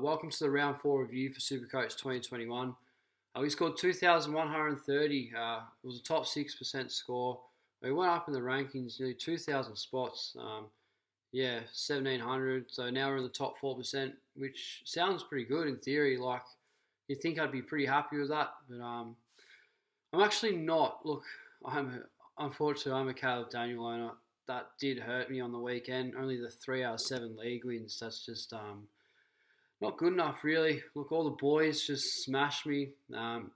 Welcome to the round 4 review for Supercoach 2021. We scored 2,130. It was a top 6% score. We went up in the rankings nearly 2,000 spots. 1,700. So now we're in the top 4%, which sounds pretty good in theory. Like, you'd think I'd be pretty happy with that, but I'm actually not. Look, unfortunately, I'm a Caleb Daniel owner. That did hurt me on the weekend. Only the 3 out of 7 league wins. That's just not good enough, really. Look, all the boys just smashed me.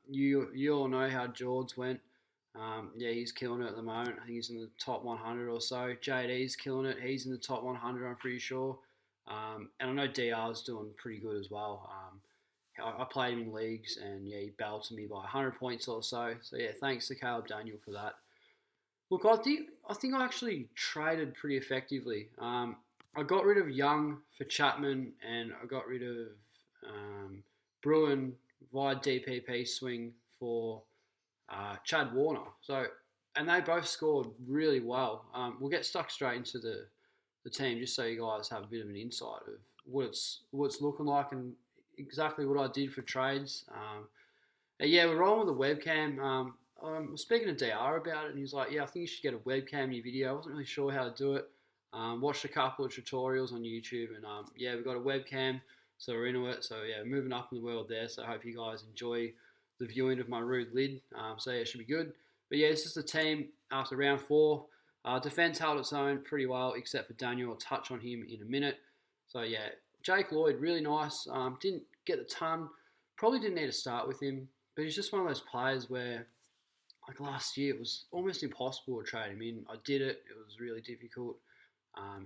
You all know how George went. He's killing it at the moment. I think he's in the top 100 or so. JD's killing it. He's in the top 100, I'm pretty sure. And I know DR's doing pretty good as well. I played him in leagues, and he belted me by 100 points or so. So thanks to Caleb Daniel for that. Look, I think I actually traded pretty effectively. I got rid of Young for Chapman, and I got rid of Bruin via DPP swing for Chad Warner. And they both scored really well. We'll get stuck straight into the team just so you guys have a bit of an insight of what it's looking like and exactly what I did for trades. We're rolling with the webcam. I was speaking to DR about it, and he's like, I think you should get a webcam in your video. I wasn't really sure how to do it. Watched a couple of tutorials on YouTube, and we've got a webcam, so we're into it. So moving up in the world there. So I hope you guys enjoy the viewing of my rude lid. It should be good. But this is the team after round 4. Defense held its own pretty well, except for Daniel. I'll touch on him in a minute. So Jake Lloyd, really nice. Didn't get the ton. Probably didn't need to start with him, but he's just one of those players where, like last year, it was almost impossible to trade him in. I did it. It was really difficult.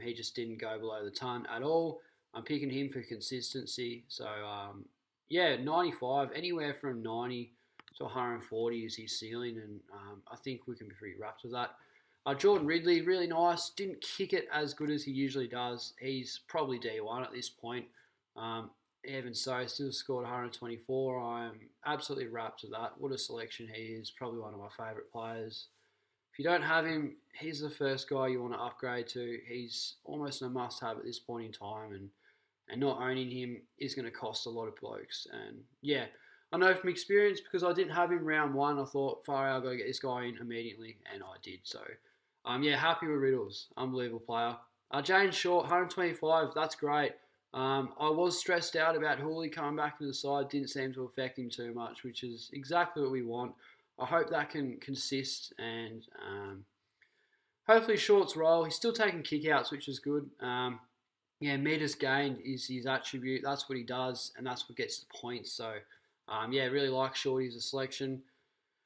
He just didn't go below the ton at all. I'm picking him for consistency. So, 95, anywhere from 90 to 140 is his ceiling, and I think we can be pretty wrapped with that. Jordan Ridley, really nice. Didn't kick it as good as he usually does. He's probably D1 at this point. Even so, still scored 124. I'm absolutely wrapped with that. What a selection he is. Probably one of my favourite players. If you don't have him, he's the first guy you want to upgrade to. He's almost a must-have at this point in time, and not owning him is going to cost a lot of blokes. And I know from experience, because I didn't have him round 1, I thought, far out, I've got to get this guy in immediately, and I did. So, happy with Riddles. Unbelievable player. Jane Short, 125, that's great. I was stressed out about Hooley coming back into the side. Didn't seem to affect him too much, which is exactly what we want. I hope that can consist, and hopefully Short's role. He's still taking kickouts, which is good. Meters gained is his attribute. That's what he does, and that's what gets the points. So, really like Shorty as a selection.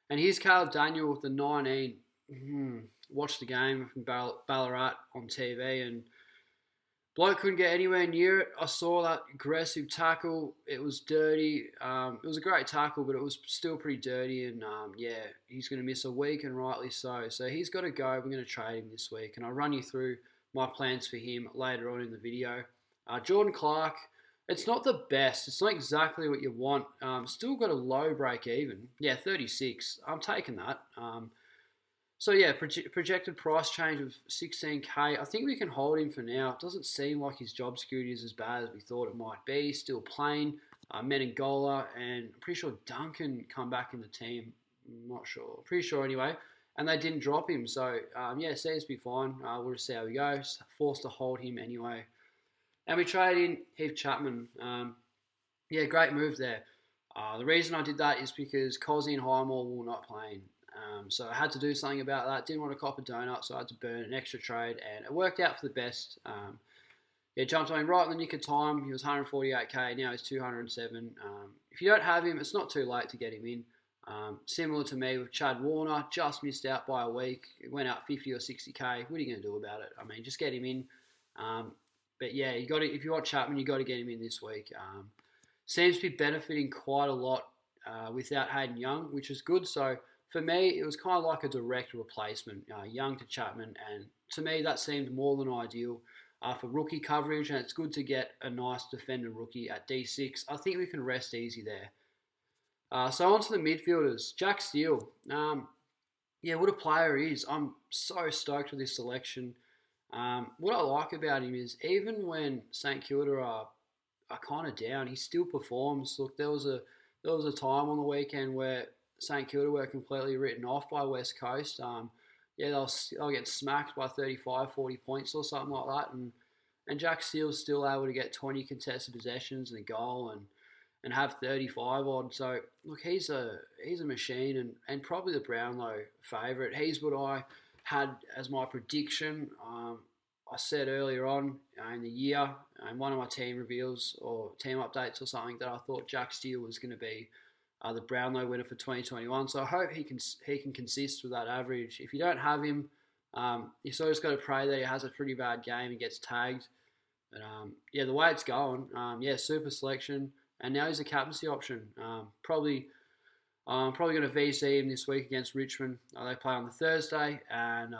And here's Caleb Daniel with the 19. Watched the game from Ballarat on TV, and bloke couldn't get anywhere near it. I saw that aggressive tackle. It was dirty. It was a great tackle, but it was still pretty dirty. And he's going to miss a week, and rightly so. So he's got to go. We're going to trade him this week, and I'll run you through my plans for him later on in the video. Jordan Clark, it's not the best. It's not exactly what you want. Still got a low break even. 36. I'm taking that. Projected price change of 16k. I think we can hold him for now. It doesn't seem like his job security is as bad as we thought it might be. Still playing. Menengola, and I'm pretty sure Duncan come back in the team. I'm not sure. Pretty sure anyway. And they didn't drop him. So, seems to be fine. We'll just see how we go. Forced to hold him anyway. And we trade in Heath Chapman. Great move there. The reason I did that is because Cozzy and Highmore will not play. So I had to do something about that. Didn't want to cop a donut, so I had to burn an extra trade, and it worked out for the best. Jumped on him right in the nick of time. He was 148k, now he's 207. If you don't have him, it's not too late to get him in. Similar to me with Chad Warner, just missed out by a week. It went out 50 or 60k. What are you going to do about it? I mean, just get him in. You got to, if you want Chapman, you got to get him in this week. Seems to be benefiting quite a lot without Hayden Young, which is good. So for me, it was kind of like a direct replacement, Young to Chapman, and to me that seemed more than ideal for rookie coverage, and it's good to get a nice defender rookie at D6. I think we can rest easy there. So on to the midfielders. Jack Steele. What a player he is. I'm so stoked with this selection. What I like about him is even when St Kilda are are kind of down. He still performs. Look, there was a time on the weekend where St Kilda were completely written off by West Coast. Yeah, they'll get smacked by 35, 40 points or something like that, and Jack Steele's still able to get 20 contested possessions and a goal and have 35 odd. So look, he's a machine and probably the Brownlow favourite. He's what I had as my prediction. I said earlier on in the year in one of my team reveals or team updates or something that I thought Jack Steele was going to be the Brownlow winner for 2021. So I hope he can consist with that average. If you don't have him, you sort of just got to pray that he has a pretty bad game and gets tagged. But yeah, the way it's going, yeah, super selection, and now he's a captaincy option. Probably going to VC him this week against Richmond. They play on the Thursday, and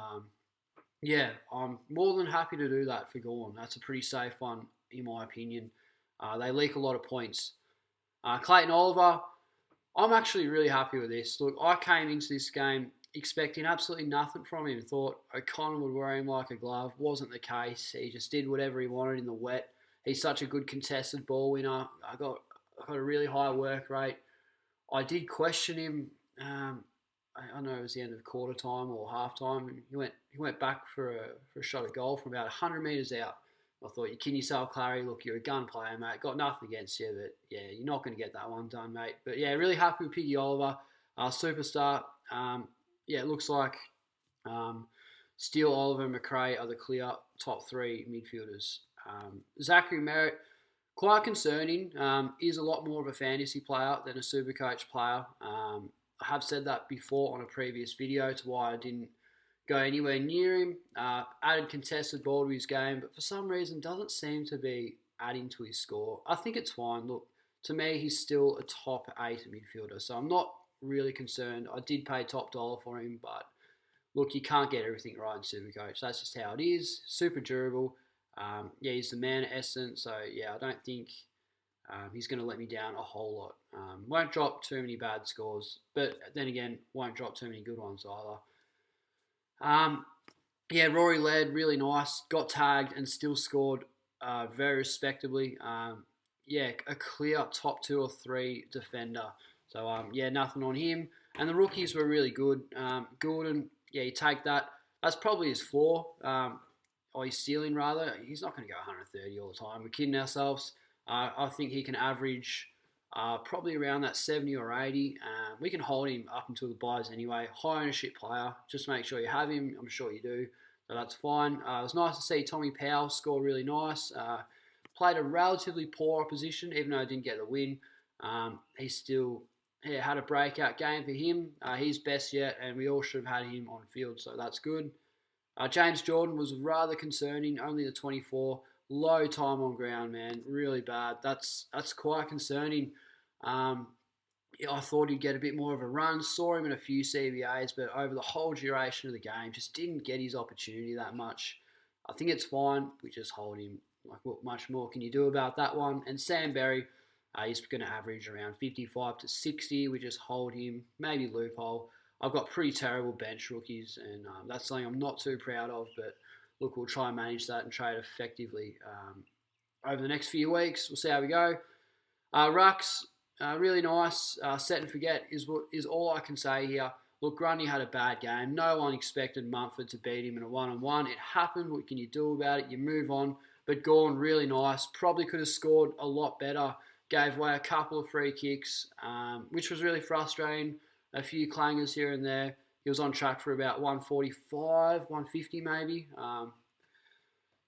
yeah, I'm more than happy to do that for Gorn. That's a pretty safe one, in my opinion. They leak a lot of points. Clayton Oliver, I'm actually really happy with this. Look, I came into this game expecting absolutely nothing from him. Thought O'Connor would wear him like a glove. Wasn't the case. He just did whatever he wanted in the wet. He's such a good contested ball winner. I got a really high work rate. I did question him. I know it was the end of quarter time or half time. And he went back for a shot at goal from about 100 metres out. I thought, you kidding yourself, Clary. Look, you're a gun player, mate. Got nothing against you, but yeah, you're not going to get that one done, mate. But yeah, really happy with Piggy Oliver, superstar. Yeah, it looks like Steele, Oliver, and McRae are the clear top three midfielders. Zachary Merritt, quite concerning. Is a lot more of a fantasy player than a Supercoach player. I have said that before on a previous video to why I didn't go anywhere near him. Added contested ball to his game, but for some reason doesn't seem to be adding to his score. I think it's fine. Look, to me, he's still a top 8 midfielder, so I'm not really concerned. I did pay top dollar for him, but look, you can't get everything right in Supercoach. That's just how it is. Super durable. Yeah, he's the man at Essence, so yeah, I don't think he's going to let me down a whole lot. Won't drop too many bad scores, but then again, won't drop too many good ones either. Yeah, Rory led, really nice. Got tagged and still scored very respectably. Yeah, a clear top 2 or 3 defender. So, yeah, nothing on him. And the rookies were really good. Gordon, yeah, you take that. That's probably his floor, or his ceiling, rather. He's not going to go 130 all the time. We're kidding ourselves. I think he can average probably around that 70 or 80. We can hold him up until the buys anyway. High ownership player. Just make sure you have him. I'm sure you do. So that's fine. It was nice to see Tommy Powell score really nice. Played a relatively poor opposition, even though he didn't get the win. He still had a breakout game for him. He's best yet, and we all should have had him on field, so that's good. James Jordan was rather concerning, only the 24. Low time on ground, man. Really bad. That's quite concerning. Yeah, I thought he'd get a bit more of a run. Saw him in a few CBAs, but over the whole duration of the game, just didn't get his opportunity that much. I think it's fine. We just hold him. Like, what much more can you do about that one? And Sam Berry, he's going to average around 55 to 60. We just hold him. Maybe loophole. I've got pretty terrible bench rookies, and that's something I'm not too proud of, but look, we'll try and manage that and trade effectively over the next few weeks. We'll see how we go. Rucks, really nice. Set and forget is all I can say here. Look, Grundy had a bad game. No one expected Mumford to beat him in a one-on-one. It happened. What can you do about it? You move on. But Gorn, really nice. Probably could have scored a lot better. Gave away a couple of free kicks, which was really frustrating. A few clangers here and there. He was on track for about 145, 150 maybe.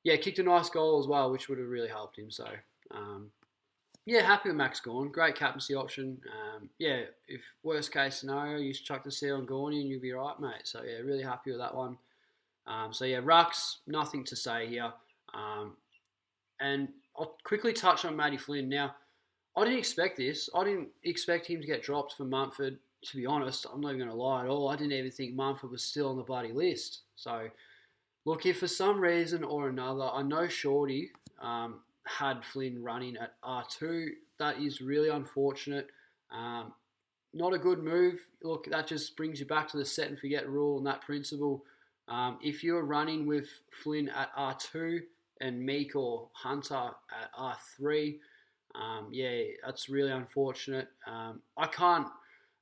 Yeah, kicked a nice goal as well, which would have really helped him. So, yeah, happy with Max Gawn. Great captaincy option. Yeah, if worst case scenario, you chuck the seal on Gawn and you'll be right, mate. So, yeah, really happy with that one. So, yeah, Rucks, nothing to say here. And I'll quickly touch on Matty Flynn. Now, I didn't expect this. I didn't expect him to get dropped for Mumford. To be honest, I'm not even going to lie at all. I didn't even think Mumford was still on the bloody list. So, look, if for some reason or another, I know Shorty had Flynn running at R2. That is really unfortunate. Not a good move. Look, that just brings you back to the set and forget rule and that principle. If you're running with Flynn at R2 and Meek or Hunter at R3, Yeah, that's really unfortunate. I can't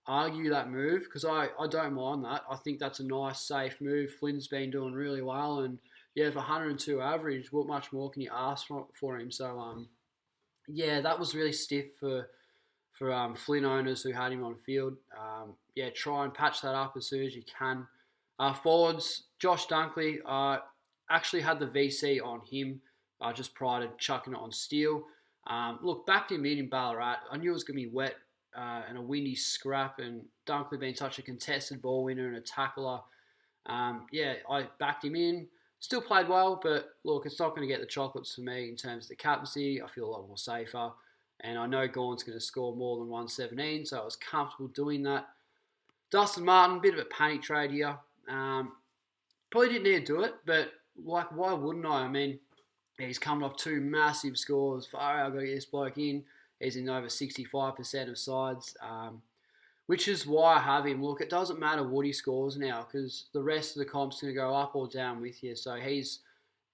argue that move because I don't mind that. I think that's a nice, safe move. Flynn's been doing really well, and yeah, for 102 average, what much more can you ask for him? So yeah, that was really stiff for Flynn owners who had him on field. Yeah, try and patch that up as soon as you can. Forwards, Josh Dunkley actually had the VC on him just prior to chucking it on Steele. Look, backed him in Ballarat. I knew it was going to be wet and a windy scrap, and Dunkley being such a contested ball winner and a tackler. Yeah, I backed him in. Still played well, but look, it's not going to get the chocolates for me in terms of the captaincy. I feel a lot more safer. And I know Gawn's going to score more than 117, so I was comfortable doing that. Dustin Martin, bit of a panic trade here. Probably didn't need to do it, but like, why wouldn't I? I mean, he's coming off two massive scores. Far out, I've got to get this bloke in. He's in over 65% of sides, which is why I have him. Look, it doesn't matter what he scores now because the rest of the comp's going to go up or down with you. So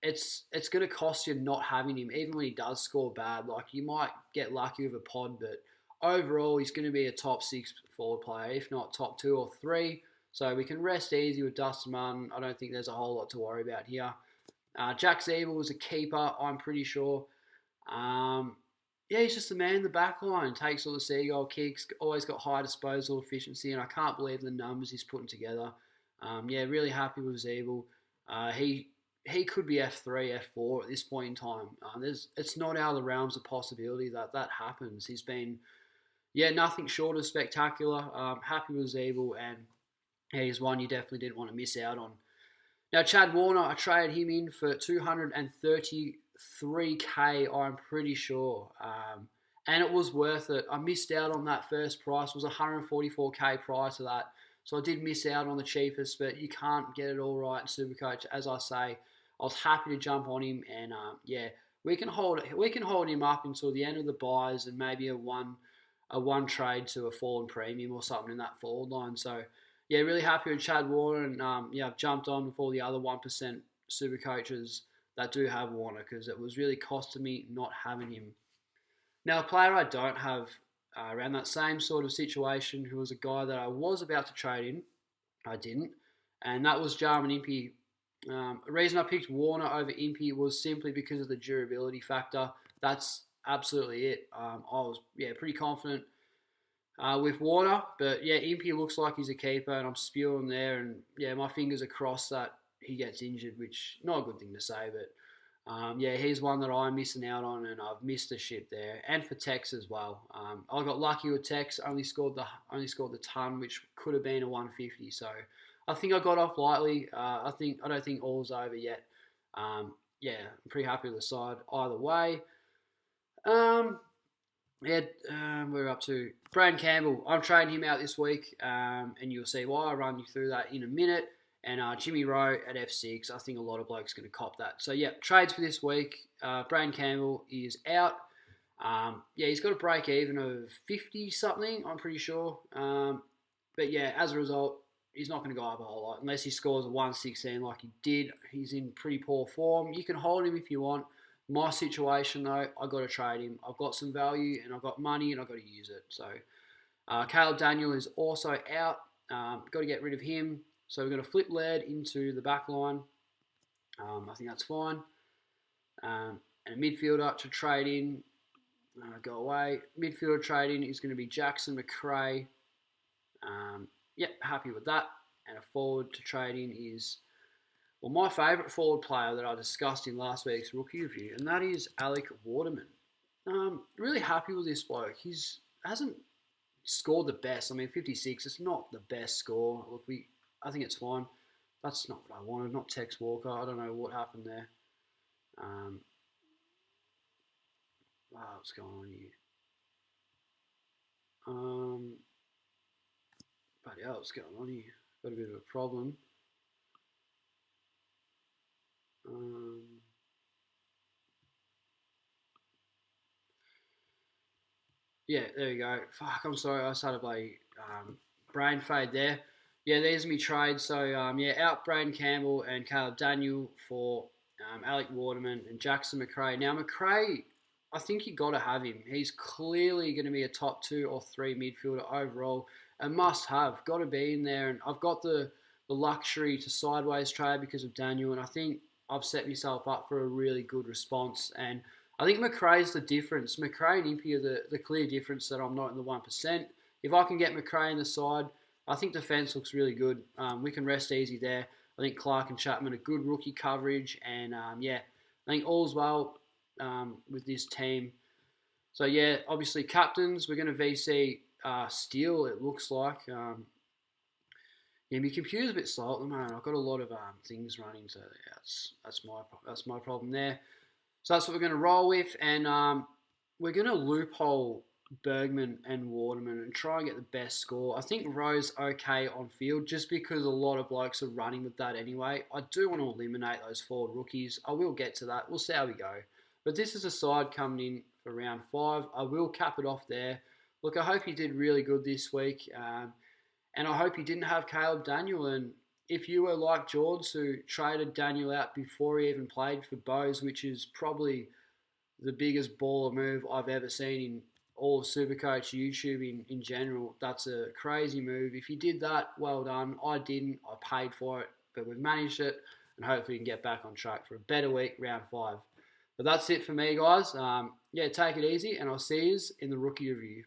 it's going to cost you not having him, even when he does score bad. Like, you might get lucky with a pod, but overall, he's going to be a top 6 forward player, if not top 2 or 3. So we can rest easy with Dustin Martin. I don't think there's a whole lot to worry about here. Jack Zeeble was a keeper, I'm pretty sure. Yeah, he's just the man in the back line. Takes all the seagull kicks, always got high disposal efficiency, and I can't believe the numbers he's putting together. Yeah, really happy with Zeeble. He could be F3, F4 at this point in time. It's not out of the realms of possibility that happens. He's been, yeah, nothing short of spectacular. Happy with Zeeble, and yeah, he's one you definitely didn't want to miss out on. Now, Chad Warner, I traded him in for 233k, I'm pretty sure. And it was worth it. I missed out on that first price. It was 144k prior to that. So I did miss out on the cheapest, but you can't get it all right in Supercoach. As I say, I was happy to jump on him, and yeah, we can hold him up until the end of the buys and maybe a one trade to a fallen premium or something in that forward line. So yeah, really happy with Chad Warner, and yeah, I've jumped on with all the other 1% super coaches that do have Warner because it was really costing me not having him. Now, a player I don't have around that same sort of situation, who was a guy that I was about to trade in, I didn't, and that was Jarman Impey. The reason I picked Warner over Impey was simply because of the durability factor. That's absolutely it. I was pretty confident with Warner, but yeah, Impey looks like he's a keeper, and I'm spewing there, and yeah, my fingers are crossed that he gets injured, which not a good thing to say, but yeah, he's one that I'm missing out on, and I've missed a ship there, and for Tex as well. I got lucky with Tex, only scored the ton, which could have been a 150. So I think I got off lightly. I don't think all's over yet. Yeah, I'm pretty happy with the side either way. Yeah, we're up to Brad Campbell. I'm trading him out this week, and you'll see why. I'll run you through that in a minute. And Jimmy Rowe at F6. I think a lot of blokes are going to cop that. So, yeah, trades for this week. Brad Campbell is out. Yeah, he's got a break even of 50-something, I'm pretty sure. But, yeah, as a result, he's not going to go up a whole lot unless he scores a 116 like he did. He's in pretty poor form. You can hold him if you want. My situation, though, I've got to trade him. I've got some value, and I've got money, and I've got to use it. So, Caleb Daniel is also out. Got to get rid of him. So we're going to flip Laird into the back line. I think that's fine. And a midfielder to trade in. Go away. Midfielder trade in is going to be Jackson McRae. Yep, happy with that. And a forward to trade in is, well, my favourite forward player that I discussed in last week's rookie review, and that is Alec Waterman. Really happy with this bloke. He hasn't scored the best. I mean, 56, it's not the best score. Look, I think it's fine. That's not what I wanted, not Tex Walker. I don't know what happened there. What's going on here? Bloody hell, what's going on here? Got a bit of a problem. Yeah, there we go. Fuck, I'm sorry. I started by brain fade there. Yeah, there's me trade. So, yeah, out Braden Campbell and Caleb Daniel for Alec Waterman and Jackson McRae. Now, McRae, I think you got to have him. He's clearly going to be a top 2 or 3 midfielder overall. A must have. Got to be in there. And I've got the luxury to sideways trade because of Daniel. And I think I've set myself up for a really good response. And I think McRae's the difference. McRae and Impey are the clear difference that I'm not in the 1%. If I can get McRae in the side, I think defence looks really good. We can rest easy there. I think Clark and Chapman are good rookie coverage. And yeah, I think all's well with this team. So yeah, obviously captains, we're going to VC Steele, it looks like. Yeah, my computer's a bit slow at the moment. I've got a lot of things running, so yeah, that's my problem there. So that's what we're going to roll with, and we're going to loophole Bergman and Waterman and try and get the best score. I think Rowe's okay on field just because a lot of blokes are running with that anyway. I do want to eliminate those 4 rookies. I will get to that. We'll see how we go. But this is a side coming in for round 5. I will cap it off there. Look, I hope he did really good this week. And I hope he didn't have Caleb Daniel. And if you were like George, who traded Daniel out before he even played for Bose, which is probably the biggest baller move I've ever seen in all of Supercoach YouTube in general, that's a crazy move. If you did that, well done. I didn't. I paid for it. But we've managed it. And hopefully we can get back on track for a better week, round 5. But that's it for me, guys. Yeah, take it easy. And I'll see you in the rookie review.